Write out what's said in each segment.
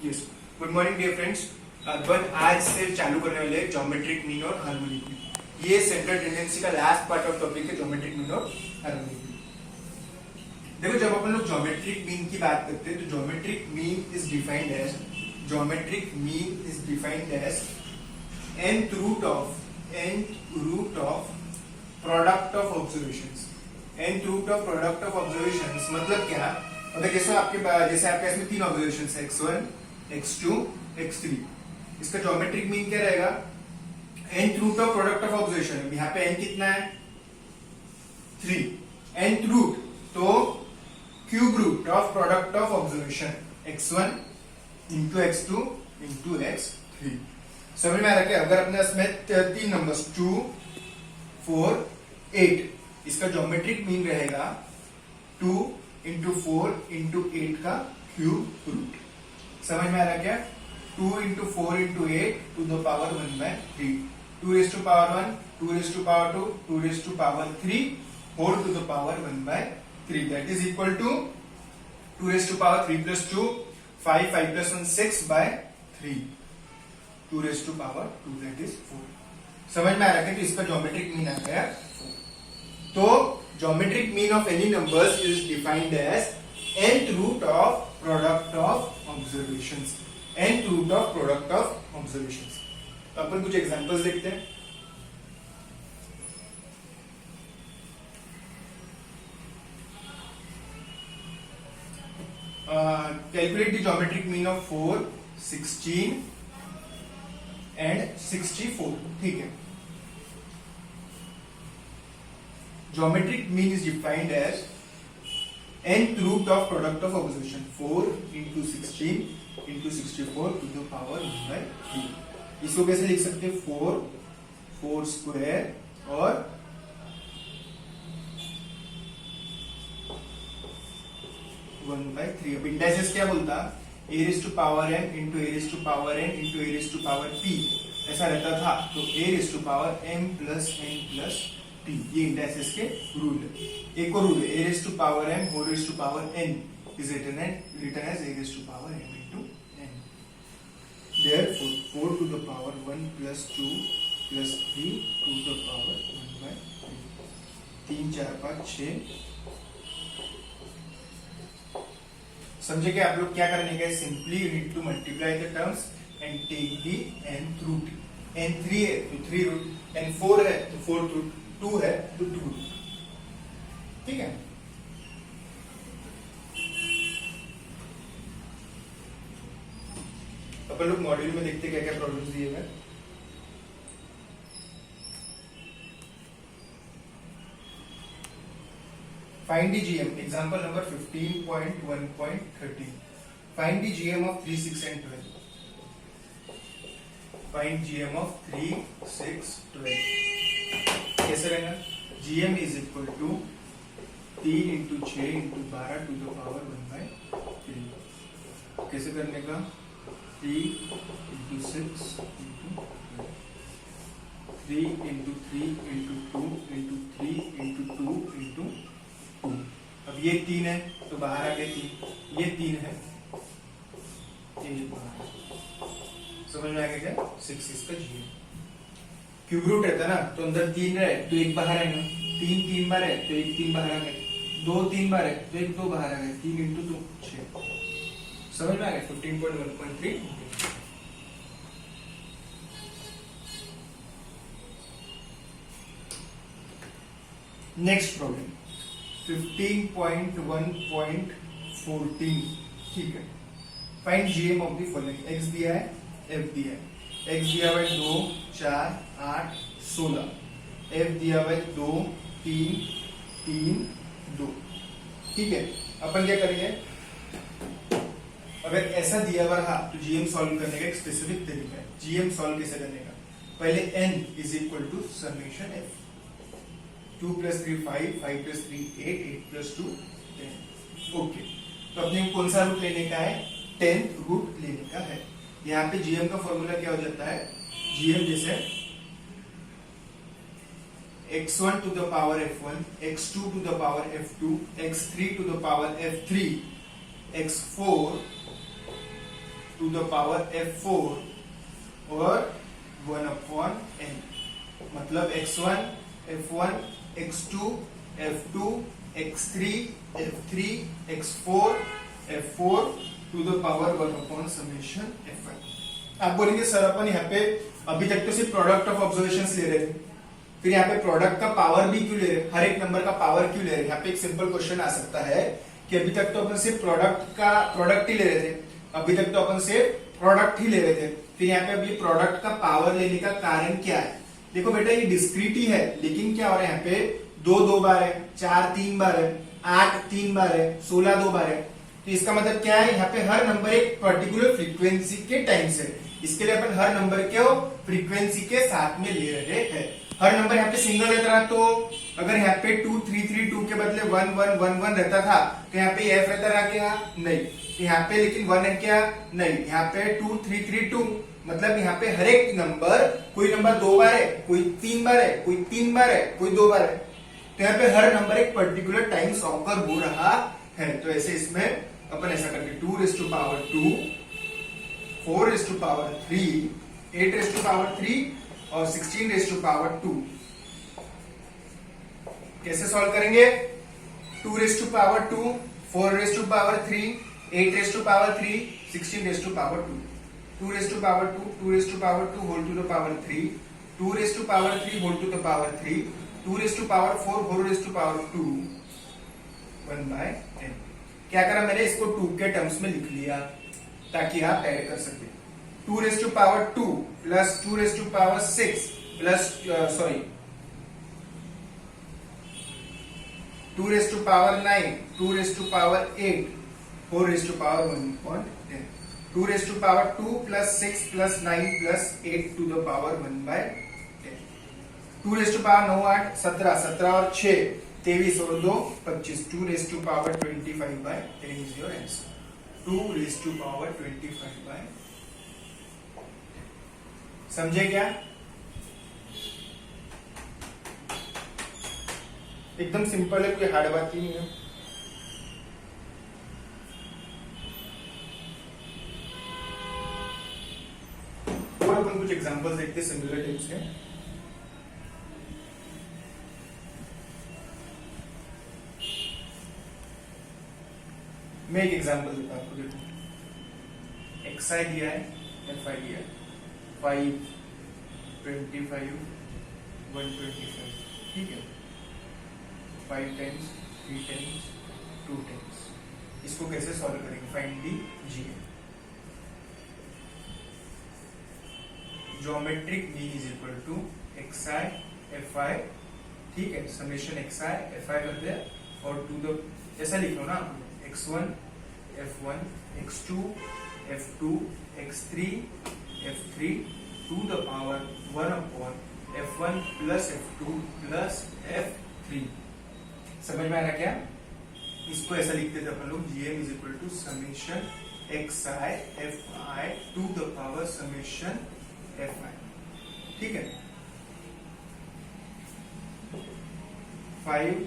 Yes, good morning dear friends. अपन आज से चालू करने वाले हैं ज्योमेट्रिक मीन और हार्मोनिक मीन। ये सेंट्रल टेंडेंसी का लास्ट पार्ट ऑफ टॉपिक है, ज्योमेट्रिक मीन और हार्मोनिक मीन। देखो, जब अपन लोग ज्योमेट्रिक मीन की बात करते हैं तो geometric mean is defined as nth root of product of observations. nth root of product of observations मतलब क्या? मतलब जैसे आपके इसमें तीन ऑब्जर्वेशंस है, x1, x2, x3। इसका ज्योमेट्रिक मीन क्या रहेगा? nth root of product of observation. यहाँ पे n कितना है? 3। nth root तो cube root of product of observation x1 into x2 into x3। समझ में आ रहा है? अगर अपने इसमें तीन नंबर्स 2, 4, 8, इसका ज्योमेट्रिक मीन रहेगा 2 इंटू 4 इंटू 8 का क्यूब रूट। समझ में आ रहा क्या? 2 into 4 into 8 to the power 1/3, 2 raise to power 1, 2 raise to power 2, 2 raise to power 3 whole to the power 1/3। That is equal to 2 raise to power 3 plus 2 5, 5 plus 1 6/3, 2 raise to power 2 that is 4। समझ में आ रहा है? तो इसका geometric mean आ गया। तो geometric mean of any numbers is defined as nth root of product of observations। nth root of product of observations। तो अपन कुछ एग्जांपल्स देखते हैं। Calculate the geometric mean of 4, 16 and 64। ठीक है। Geometric mean is defined as nth root of product of observation 4 into 16 into 64 to the power 1/3। इसको कैसे लिख सकते हैं? 4 स्क्वायर और 1/3। अब इंडाइसेस क्या बोलता? a raised to power m into a raised to power n into a raised to power p ऐसा रहता था। तो a raised to power m plus n plus p, ये इंडाइसेस के रूल है। एक और रूल है, a raised to power m whole raised to power n is written as a raised to power m into n। Therefore 4 to the power 1 plus 2 plus 3 to the power 1/3। 3, 4, 5, 6। समझे कि आप लोग क्या करने का? Simply you need to multiply the terms and take the nth root. n3 है तो 3 root, n4 है तो 4 रूट, 2 है तो 2 रूट। ठीक है। अपन लोग मॉड्यूल में देखते क्या क्या प्रॉब्लम्स दिए हुए। Find the GM, example number 15.1.13। Find the GM of 3, 6 and 12। Find GM of 3, 6, 12। कैसे रहेगा? GM is equal to 3 into 6 into 12 to the power 1/3। कैसे करने का? 3 into 6 into 3 into 3 into 2 into 3 into 2 into 2। अब ये 3 है तो बाहर आ गए 3, ये 3 है, ये बाहर। समझ में आ गया क्या? 6 इसका GM। क्यूब रूट रहता ना तो अंदर 3 रहे तो 1 बाहर आएगा, 3 3 बार है तो 1 3 बाहर आ गए, 2 3 बार है तो 1 2 बाहर आ गए, 3 इंटू 2 6। समझ में आ गया? 15.1.3। Next problem 15.1.14। ठीक है। Find GM of the following. X दिया है, एफ दिया है। एक्स दिया हुआ है 2, 4, 8, 16। एफ दिया हुआ है 2, 3, 3, 2। ठीक है। अपन क्या करेंगे? अगर ऐसा दिया हुआ रहा तो जीएम सॉल्व करने का एक स्पेसिफिक तरीका है। जीएम सॉल्व कैसे करने का? पहले n is equal to summation f। 2 plus 3 5, 5 plus 3 8, 8 plus 2 10। Okay. तो अपने को कौन सा रूट लेने का है? 10th रूट लेने का है। यहाँ पे जीएम का फॉर्मूला क्या हो जाता है? जीएम जैसे x1 to the power f1, x2 to the power f2, x3 to the power f3, x4 to to the power f4 और 1/n, मतलब x1 f1 x2 f2 x3 f3 x4 f4 to the power 1/समेशन f1। आप बोलेंगे sir अपन यहाँ पे अभी तक तो सिर्फ प्रोडक्ट ऑफ ऑब्जर्वेशंस ले रहे थे, फिर यहाँ पे प्रोडक्ट का पावर भी क्यों ले रहे, हर एक नंबर का पावर क्यों ले रहे? यहाँ पे एक सिंपल क्वेश्चन आ सकता है कि अभी तक तो अपन सिर्फ प्रोडक्ट ही ले रहे थे, अभी तक तो अपन सिर्फ प्रोडक्ट ही ले रहे थे, फिर यहाँ पे अभी प्रोडक्ट का पावर लेने का कारण क्या है? देखो बेटा ये डिस्क्रीट ही है, लेकिन क्या हो रहा है यहाँ पे 2 बार है, 4 3 बार है, 8 3 बार है, 16 2 बार है। तो इसका मतलब क्या है, यहाँ पे हर नंबर एक पर्टिकुलर फ्रीक्वेंसी के टाइम से, इसके लिए अपन हर नंबर को फ्रीक्वेंसी के साथ में ले रहे हैं। हर नंबर यहाँ पे सिंगल रहता रहा, तो अगर यहाँ पे 2 3 3 2 के बदले 1 1 1 1 रहता था तो यहाँ पे f रहता रहा क्या? नहीं। यहाँ पे लेकिन 1 है क्या? नहीं। यहाँ पे 2 3 3 2, मतलब यहाँ पे हर एक नंबर, कोई नंबर 2 बार है, कोई 3 बार है, कोई 3 बार है, कोई 2 बार है। तो यहाँ पे हर नंबर एक पर्टिकुलर टाइम ऑकर हो रहा है। तो ऐसे इसमें अपन ऐसा करके 2 raised to power 2, 4 raised to power 3, 8 raised to power 3 और 16 raised to power 2 कैसे सॉल्व करेंगे? 2 raised to power 2, 4 raised to power 3, 8 raised to power 3, 16 raised to power 2, 2 raised to power 2, 2 raised to power 2 whole to the power 3, 2 raised to power 3 whole to the power 3, 2 raised to power 4 whole raised to power 2, 1/n। क्या करा मैंने? इसको 2 के terms में लिख लिया ताकि आप ऐड कर सके। 2 raised to power 2 plus 2 raised to power 6 plus 2 raised to power 9, 2 raised to power 8, 4 raised to power 1/10, 2 raised to power 2 plus 6 plus 9 plus 8 to the power 1/10, 2 raised to power 9 8 17, 17 और 6 23 और 2 25, 2 raised to power 25/10 is your answer। 2 raised to power 25/10। समझे क्या? एकदम simple है, कोई hard बात ही नहीं है। और अपन कुछ एग्जांपल्स देखते हैं सिमिलर टाइप्स के। मैं एक एग्जांपल देता हूं आपको, देखो xi दिया है, fi दिया है, 5 25 125, ठीक है, 5 times 3 times 2 times। इसको कैसे सॉल्व करेंगे? Find the gn। Geometric mean is equal to xi fi, ठीक है, समेशन xi fi करते हैं और टू द ऐसा लिख लो ना, x1 f1 x2 f2 x3 f3 to the power 1/f1 plus f2 plus f3। समझ में आ रहा क्या? इसको ऐसा लिखते थे अपन लोग, gm is equal to summation xi fi to the power summation fi, ठीक है। 5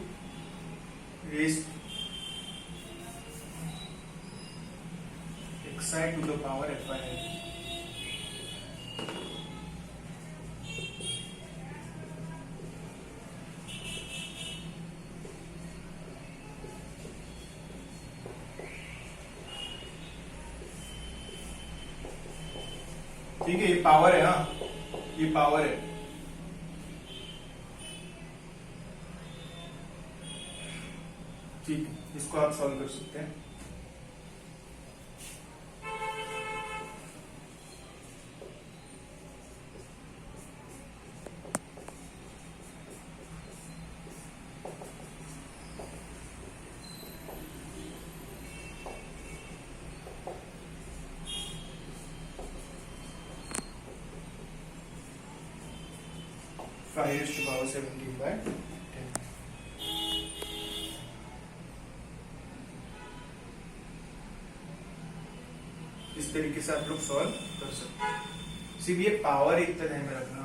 raised xi to the power fi है। ठीक है, ये पावर है, हाँ ये पावर है। ठीक है, इसको आप सॉल्व कर सकते हैं। Five raised to power 17/10। इस तरीके से आप लोग सॉल्व कर सकते हैं। सिर्फ ये पावर इतना ध्यान में रखना,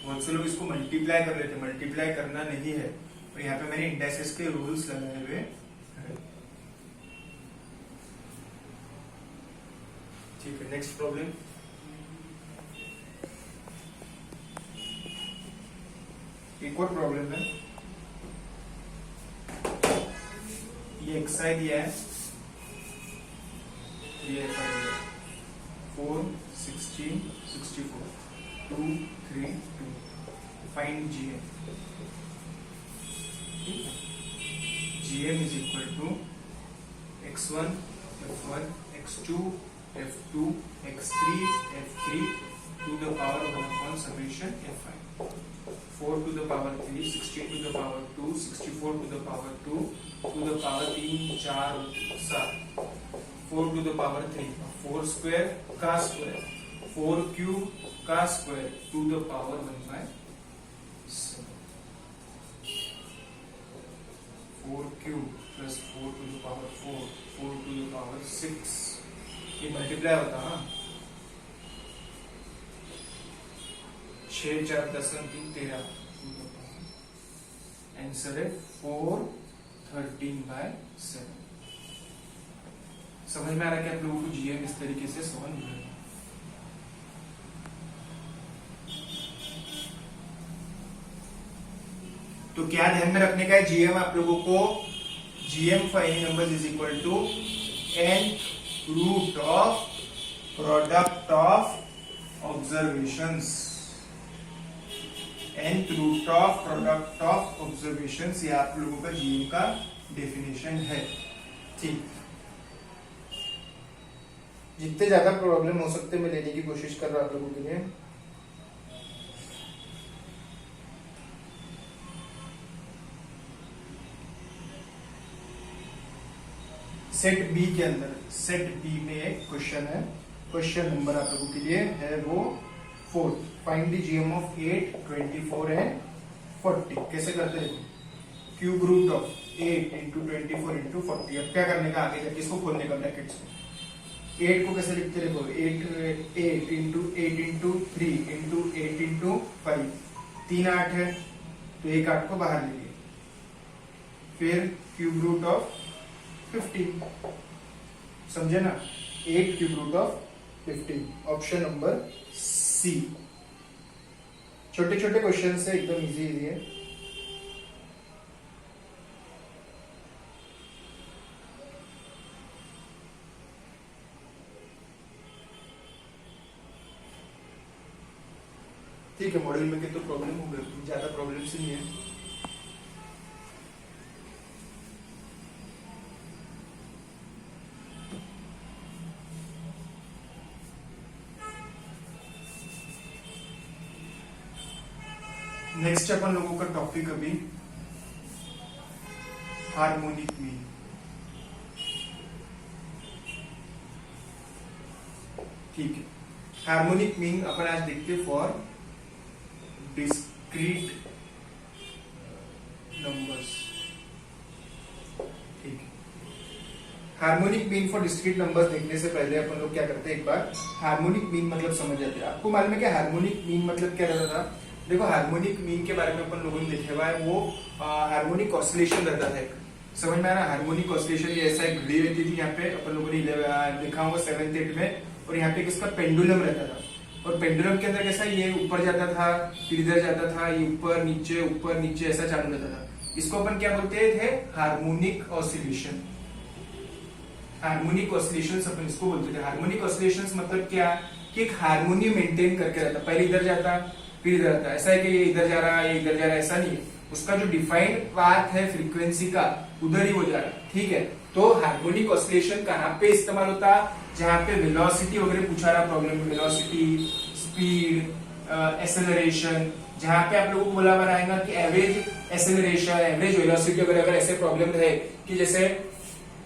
बहुत से लोग इसको मल्टीप्लाई कर लेते हैं, मल्टीप्लाई करना नहीं है। और यहाँ पे मैंने इंडेक्सेस के रूल्स लगाए हुए हैं। ठीक है, नेक्स्ट प्रॉब्लम। एक और प्रॉब्लम है, ये एक्सआई दिया है, ये एफ आई दिया है, 4, 16, 64, 2, 3, 2, find GM. GM is equal to x1, f1, x2, f2, x3, f3 to the power 1 upon summation f5. 4 to the power 3, 16 to the power 2, 64 to the power 2 to the power 3, 4, 7, 4 to the power 3, 4 square का square, 4 cube का square to the power 1 by 7. 4 cube plus 4 to the power 4, 4 to the power 6, ये multiply होता है, 6, 4, 10, 3, 13, answer है 413 by 7। समझ में आ रहा है कि आप लोगों को जीएम इस तरीके से सॉल्व करना। तो क्या ध्यान में रखने का है, जीएम आप लोगों को, GM for any number is equal to nth root of product of observations. nth root of product of observations, ये आप लोगों का जीएम का डेफिनेशन है। ठीक, जितने ज्यादा प्रॉब्लम हो सकते मैं लेने की कोशिश कर रहा हूं आप लोगों के लिए। सेट बी के अंदर, सेट बी में एक क्वेश्चन है, क्वेश्चन नंबर आप लोगों के लिए है वो 4, find the GM of 8, 24 and 40। कैसे करते हैं, cube root of 8 into 24 into 40। अब क्या करने का, आगे जाके इसको खोलने का ब्रैकेट्स में। 8 को कैसे लिखते देखो, 8 इंटू 8 इंटू 3 इंटू 8 इंटू 5, 3 8 है तो एक 8 को बाहर ले लिए, फिर क्यूब रूट ऑफ 15, समझे ना, 8 cube root of 15, option number C. छोटे छोटे क्वेश्चन से एकदम इजी है। ठीक है, मॉडल में तो प्रॉब्लम हो गई, ज्यादा प्रॉब्लम से नहीं है। नेक्स्ट अपन लोगों का टॉपिक अभी हार्मोनिक मीन। ठीक है, हार्मोनिक मीन अपन आज देखते फॉर डिस्क्रीट नंबर्स। ठीक है, harmonic mean for discrete numbers देखने से पहले अपन लोग क्या करते हैं, एक बार हार्मोनिक मीन मतलब समझ जाते हैं। आपको मालूम है क्या हार्मोनिक मीन मतलब क्या रहता था? देखो, हार्मोनिक मीन के बारे में अपन लोगों ने लिखा हुआ है, वो हार्मोनिक ऑसिलेशन रहता है। समझ में आ रहा है, हार्मोनिक ऑसिलेशन ये ऐसा एक घड़ी रहती थी, यहाँ पे अपन लोगों ने लिखा होगा 7th 8th में, और यहाँ पे किसका पेंडुलम रहता था, और पेंडुलम के अंदर कैसा ये ऊपर जाता था फिर इधर जाता था, ये ऊपर नीचे ऐसा चालू रहता था। इसको अपन क्या बोलते थे, हार्मोनिक ऑसिलेशन। हार्मोनिक ऑसिलेशन अपन इसको बोलते थे। हार्मोनिक ऑसिलेशन मतलब क्या, कि एक हार्मोनी मेंटेन करके रहता, पहले इधर जाता फिर इधर आता, ऐसा है कि ये इधर जा रहा है ये इधर जा रहा है, ऐसा नहीं है। उसका जो डिफाइंड पाथ है फ्रीक्वेंसी का, उधर ही हो जा रहा है। ठीक है, तो हार्मोनिक ऑसिलेशन कहाँ पे इस्तेमाल होता, जहाँ पे वेलोसिटी वगैरह पूछा रहा प्रॉब्लम, वेलोसिटी, स्पीड, एक्सेलरेशन, जहाँ पे आप लोगों को बोला बनाएगा कि एवरेज एक्सेलरेशन, एवरेज वेलोसिटी वगैरह, अगर ऐसे प्रॉब्लम रहे कि जैसे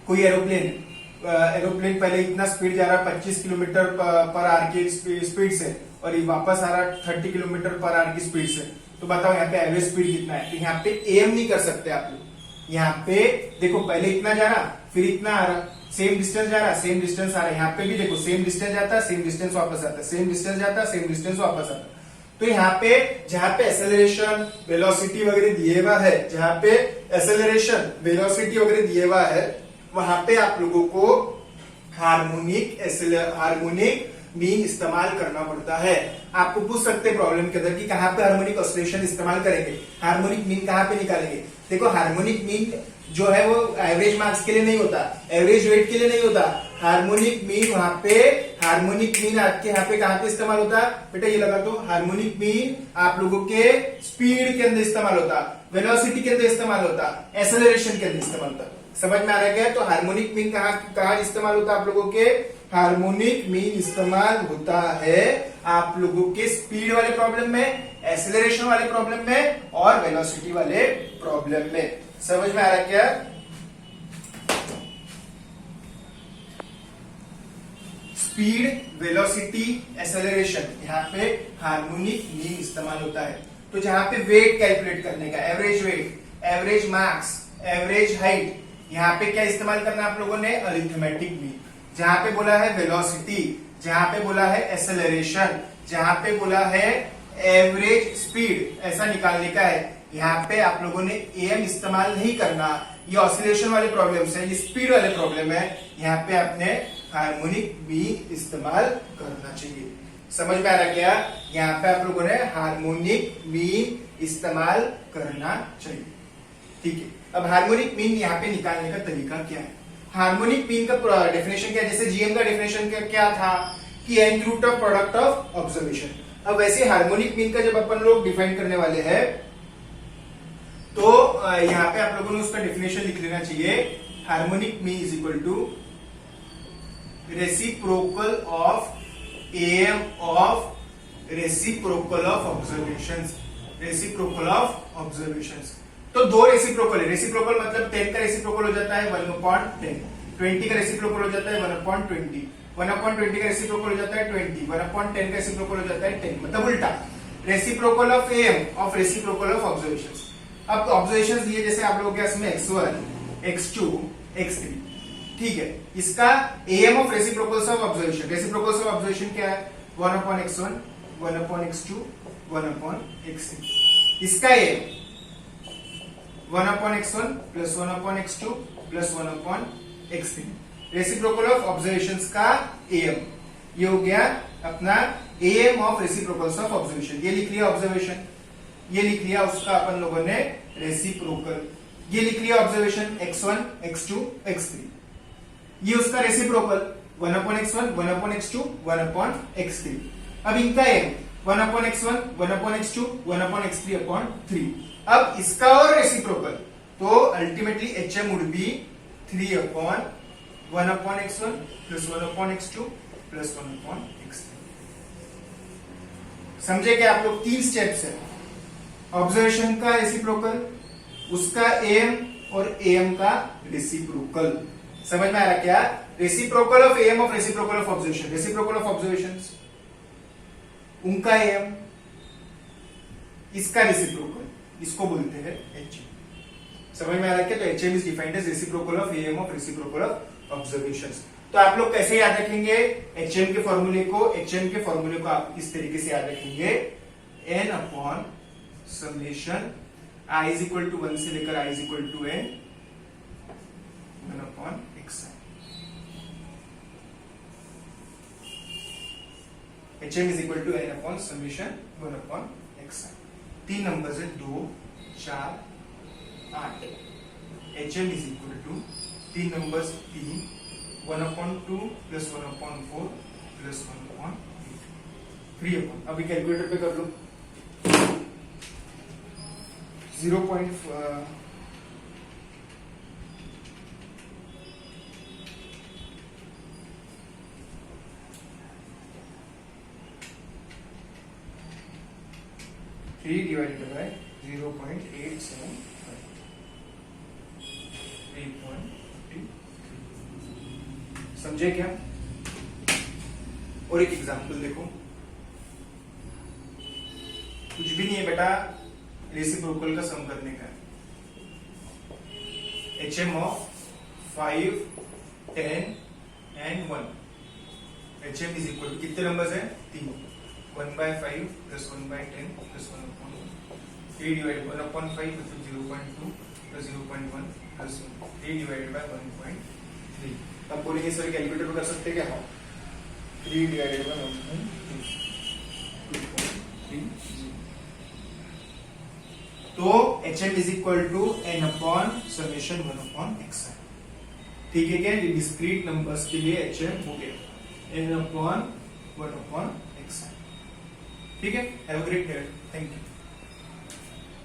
कोई एरोप्लेन पहले इतना स्पीड जा रहा 25 किलोमीटर पर आवर की स्पीड से, और ये वापस आ रहा 30 किलोमीटर पर आवर की स्पीड से, तो बताओ यहाँ पे एवरेज स्पीड कितना है? तो यहाँ पे एम नहीं कर सकते आप लोग। यहाँ पे देखो, पहले इतना जा रहा फिर इतना आ रहा, सेम डिस्टेंस जा रहा सेम डिस्टेंस आ रहा है। यहाँ पे भी देखो, सेम डिस्टेंस जाता है सेम डिस्टेंस वापस आता है, सेम डिस्टेंस जाता है सेम डिस्टेंस वापस आता है। तो यहाँ पे जहाँ पे एक्सेलरेशन वेलोसिटी वगैरह दिए हुआ है, जहाँ पे एक्सेलरेशन वेलोसिटी वगैरह दिए हुआ है, वहां पे आप लोगों को हार्मोनिक मीन इस्तेमाल करना पड़ता है। आपको पूछ सकते हैं प्रॉब्लम के अंदर कि कहां पे हार्मोनिक ऑसिलेशन इस्तेमाल करेंगे, हार्मोनिक मीन कहां पे निकालेंगे। देखो हार्मोनिक मीन जो है वो एवरेज मार्क्स के लिए नहीं होता, एवरेज वेट के लिए नहीं होता। हार्मोनिक मीन वहां पे, हार्मोनिक मीन आपके यहाँ पे कहां पे इस्तेमाल होता है बेटा, ये लगा दो। हार्मोनिक मीन आप लोगों के स्पीड के अंदर इस्तेमाल होता, वेलोसिटी के अंदर इस्तेमाल होता, एसेलरेशन के अंदर इस्तेमाल होता। समझ में आ रहा है? तो हार्मोनिक मीन कहां इस्तेमाल होता है आप लोगों के, हार्मोनिक मीन इस्तेमाल होता है आप लोगों के स्पीड वाले प्रॉब्लम में, एसेलरेशन वाले प्रॉब्लम में और वेलोसिटी वाले प्रॉब्लम में। समझ में आ रहा है क्या? स्पीड, वेलोसिटी, एसेलरेशन, यहाँ पे हार्मोनिक मीन इस्तेमाल होता है। तो जहां पे वेट कैलकुलेट करने का, average weight, average marks, average height, यहाँ पे क्या इस्तेमाल करना आप लोगों ने, अरिथमेटिक मीन। जहां पे बोला है वेलोसिटी, जहां पे बोला है एसेलरेशन, जहां पे बोला है एवरेज स्पीड, ऐसा निकालने का है। यहाँ पे आप लोगों ने एम इस्तेमाल नहीं करना, ये ऑसिलेशन वाले प्रॉब्लम है, ये स्पीड वाले प्रॉब्लम है। यहाँ पे आपने हार्मोनिक मीन इस्तेमाल करना चाहिए। समझ में आ रहा क्या? यहाँ पे आप लोगों ने हार्मोनिक मीन इस्तेमाल करना चाहिए। ठीक है, अब हार्मोनिक मीन यहाँ पे निकालने का तरीका क्या है? हार्मोनिक मीन का डेफिनेशन क्या है? जैसे जीएम का डेफिनेशन क्या था कि nth root of product of observation. अब वैसे हार्मोनिक मीन का जब अपन लोग डिफाइन करने वाले हैं तो यहाँ पे आप लोगों ने उसका डेफिनेशन लिख लेना चाहिए। Harmonic mean is equal to reciprocal of M of reciprocal of observations, reciprocal of observations. तो दो रेसिप्रोकल है, रेसिप्रोकल मतलब 10 का रेसिप्रोकल हो जाता है 1/10, 20 का रेसिप्रोकल हो जाता है 1/20, 1/20 का रेसिप्रोकल हो जाता है 20, 1/10 का रेसिप्रोकल हो जाता है 10, मतलब उल्टा। Reciprocal of M of reciprocal of observations. अब ऑब्जर्वेशंस दिए जैसे आप लोगों के पास में x1, x2, x3, ठीक है। इसका M of reciprocals of observation, reciprocals of observation क्या है, 1/x1, 1/x2, 1/x3। इसका M 1/x1 plus 1/x2 plus 1/x3। Reciprocal of observations का एम, ये हो गया अपना M of reciprocals of observation. ये लिख लिया ऑब्जर्वेशन, ये लिख लिया उसका अपन लोगों ने रेसिप्रोकल, ये लिख लिया ऑब्जर्वेशन x1, x2, x3। ये उसका रेसिप्रोकल 1/x1, 1/x2, 1/x3। अब इनका एम 1/x1, 1/x2, 1/x3/3। अब इसका और रेसिप्रोकल, तो ultimately HM would be 3/1/x1 plus 1/x2 plus 1/x3। समझे क्या आप लोग? 3 स्टेप्स है, ऑब्जर्वेशन का रेसिप्रोकल, उसका एम और एम का रेसिप्रोकल। समझ में आ रहा क्या? Reciprocal of M of reciprocal of observation, reciprocal of observations, उनका एम, इसका रेसिप्रोकल, इसको बोलते हैं HM। समझ में आ रहा क्या? तो HM is defined as reciprocal of M of reciprocal of observations. तो आप लोग कैसे याद रखेंगे HM के फॉर्मूले को? HM के फॉर्मूले को आप इस तरीके से याद रखेंगे, n upon summation i is equal to 1 से लेकर i is equal to n 1/xi। HM is equal to n upon summation 1/xi। 3 numbers है 2, 4, 8। HM is equal to 3 numbers 3, 1/2 plus 1/4 plus 1/8, 3/। अभी कैलकुलेटर पे कर लो, 0.5 3 divided by 0.875, 3.3। समझे क्या? और एक एग्जांपल देखो, कुछ भी नहीं है बेटा, रेसिप्रोकल का सम करने का है। HM of 5, 10 and 1। HM is equal to कितने नंबर्स है? 3, 1/5 प्लस 1/10 प्लस 1/1, 3 डिवाइडेड 1/5 मतलब 0.2 प्लस 0.1 प्लस 3 डिवाइडेड बाय 1.3। आप बोलेंगे सर कैलकुलेटर में कर सकते हैं क्या? हाँ, 3 डिवाइडेड बाय 1.2. तो HM is equal to n upon summation 1 upon xi. ठीक है क्या? डिस्क्रीट नंबर्स के लिए HM हो गया n अपॉन 1 अपॉन xi. ठीक है? Have a great day. Thank you.